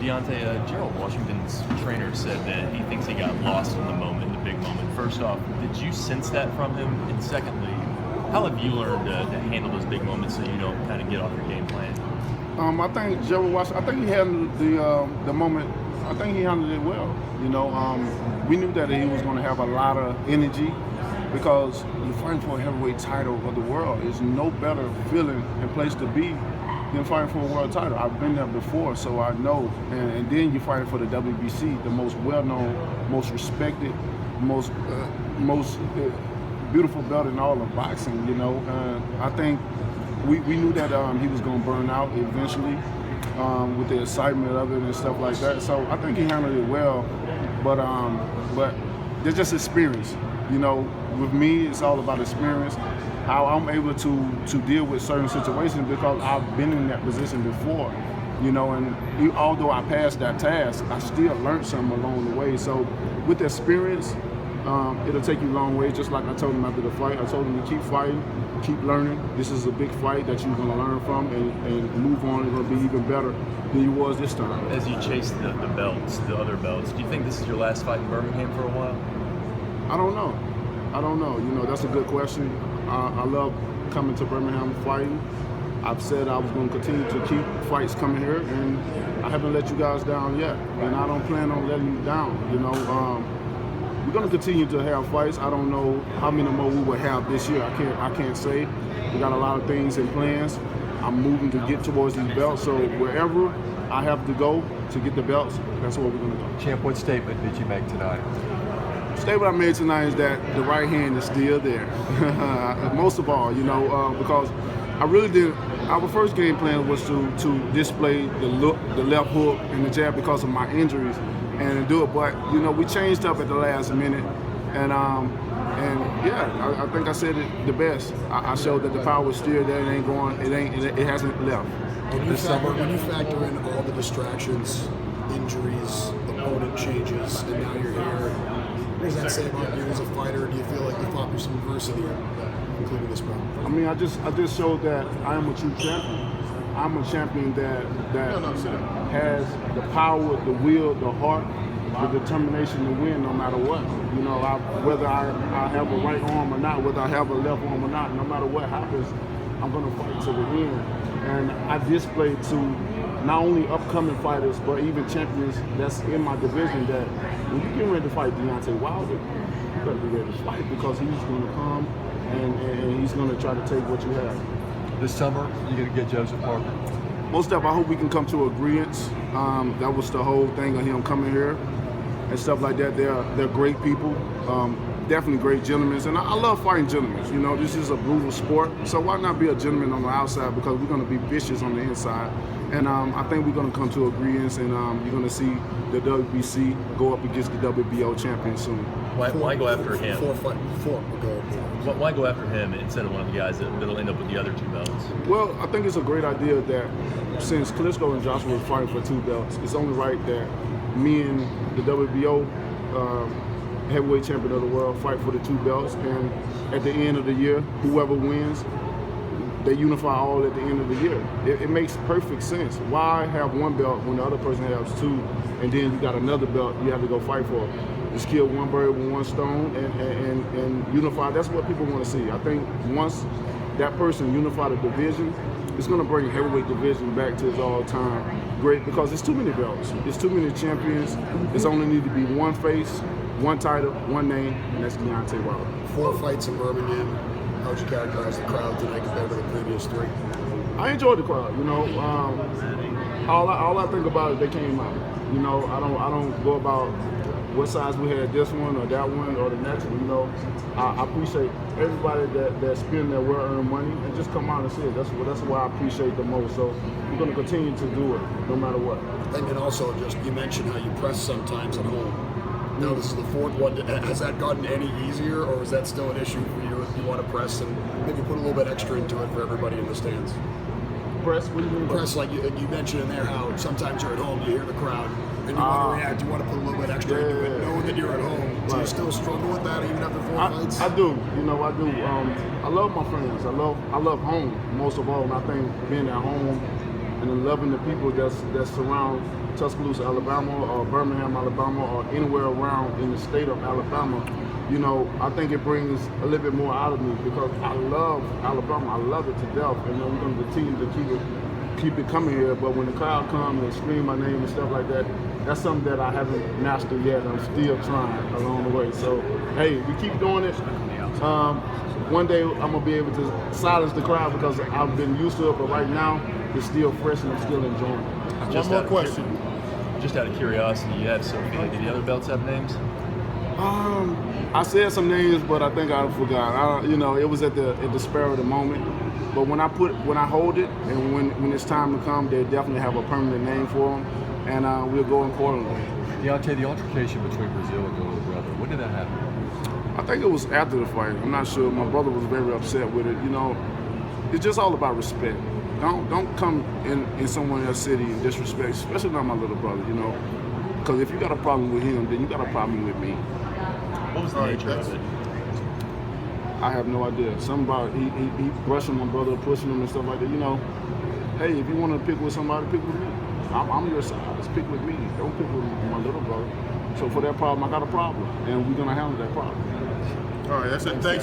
Deontay, Gerald Washington's trainer said that he thinks he got lost in the moment, the big moment. First off, did you sense that from him? And secondly, how have you learned to handle those big moments so you don't kind of get off your game plan? I think Gerald Washington, I think he handled the moment, I think he handled it well. You know, we knew that he was going to have a lot of energy because you're fighting for a heavyweight title of the world. There's no better feeling and place to be than fighting for a world title. I've been there before, so I know. And then you're fighting for the WBC, the most well-known, most respected, most beautiful belt in all of boxing, you know. I think we knew that he was going to burn out eventually with the excitement of it and stuff like that. So I think he handled it well, but there's just experience. You know, with me, it's all about experience, how I'm able to deal with certain situations because I've been in that position before, you know, and although I passed that task, I still learned something along the way. So with experience, it'll take you a long way. Just like I told him after the fight, I told him to keep fighting, keep learning. This is a big fight that you're going to learn from and move on. It's going to be even better than you was this time. As you chase the belts, the other belts, do you think this is your last fight in Birmingham for a while? I don't know. You know, that's a good question. I love coming to Birmingham fighting. I've said I was going to continue to keep fights coming here, and I haven't let you guys down yet, and I don't plan on letting you down. You know, we're going to continue to have fights. I don't know how many more we will have this year. I can't say. We got a lot of things in plans. I'm moving to get towards these belts, so wherever I have to go to get the belts, that's where we're going to go. Champ, what statement did you make tonight? The statement I made tonight is that the right hand is still there. Most of all, you know, because I really did. Our first game plan was to display the left hook and the jab because of my injuries and to do it. But you know, we changed up at the last minute, and yeah, I think I said it the best. I showed that the power is still there. It ain't going. It hasn't left. When you factor in all the distractions, injuries, opponent changes, and now you're here, what does that say about you as a fighter? Do you feel like you fought through some adversity, including this bout? I mean, I just showed that I am a true champion. I'm a champion that has the power, the will, the heart, the determination to win no matter what. You know, whether I have a right arm or not, whether I have a left arm or not, no matter what happens, I'm going to fight to the end. And I displayed to not only upcoming fighters, but even champions that's in my division that when you get ready to fight Deontay Wilder, you better be ready to fight because he's going to come and he's going to try to take what you have. This summer, you're going to get Joseph Parker? Most of, I hope we can come to agreements. That was the whole thing of him coming here and stuff like that. They're great people, definitely great gentlemen. And I love fighting gentlemen. You know, this is a brutal sport, so why not be a gentleman on the outside because we're going to be vicious on the inside. And I think we're going to come to agreements, and you're going to see the WBC go up against the WBO champion soon. Why go after him? Why go after him instead of one of the guys that'll end up with the other two belts? Well, I think it's a great idea that since Klitschko and Joshua are fighting for two belts, it's only right that me and the WBO heavyweight champion of the world fight for the two belts, and at the end of the year, whoever wins, they unify all at the end of the year. It makes perfect sense. Why have one belt when the other person has two, and then you got another belt you have to go fight for? Just kill one bird with one stone and unify. That's what people want to see. I think once that person unify the division, it's going to bring heavyweight division back to its all-time great because it's too many belts. It's too many champions. It's only need to be one face, one title, one name, and that's Deontay Wilder. 4 fights in Birmingham. How would you characterize the crowd tonight compared to the previous 3? I enjoyed the crowd. You know, all I think about is they came out. You know, I don't go about what size we had this one or that one or the next one. You know, I appreciate everybody that spend their well-earned money and just come out and see it. That's what I appreciate the most. So we're going to continue to do it no matter what. And then also, just you mentioned how you press sometimes at home. Now this is the 4th one. Has that gotten any easier, or is that still an issue for you if you want to press and maybe put a little bit extra into it for everybody in the stands? Press? What do you mean? Press, like you mentioned in there, how sometimes you're at home, you hear the crowd, and you want to react, you want to put a little bit extra into it, knowing that you're at home. Do you still struggle with that even after 4 fights? I do. You know, I do. I love my friends. I love home most of all, and I think being at home and then loving the people that surround Tuscaloosa, Alabama, or Birmingham, Alabama, or anywhere around in the state of Alabama, you know, I think it brings a little bit more out of me because I love Alabama. I love it to death, and I'm going to continue to keep it coming here. But when the crowd comes and they scream my name and stuff like that, that's something that I haven't mastered yet. I'm still trying along the way. So, hey, we keep doing it. One day I'm gonna be able to silence the crowd because I've been used to it, but right now it's still fresh and I'm still enjoying it. One more question. Just out of curiosity, you have Sophia. Do the other belts have names? I said some names, but I think I forgot. You know, it was at the spur of the moment. But when I hold it, and when it's time to come, they definitely have a permanent name for them, and we'll go accordingly. Deontay, the altercation between Brazil and your little brother, when did that happen? I think it was after the fight. I'm not sure. My brother was very upset with it. You know, it's just all about respect. Don't come in someone else's city and disrespect, especially not my little brother. You know, because if you got a problem with him, then you got a problem with me. What was the nature of it? I have no idea. Somebody he brushing my brother, pushing him and stuff like that. You know, hey, if you want to pick with somebody, pick with me. I'm your size. Pick with me. Don't pick with my little brother. So for that problem, I got a problem, and we're gonna handle that problem. All right, that's it. Thanks.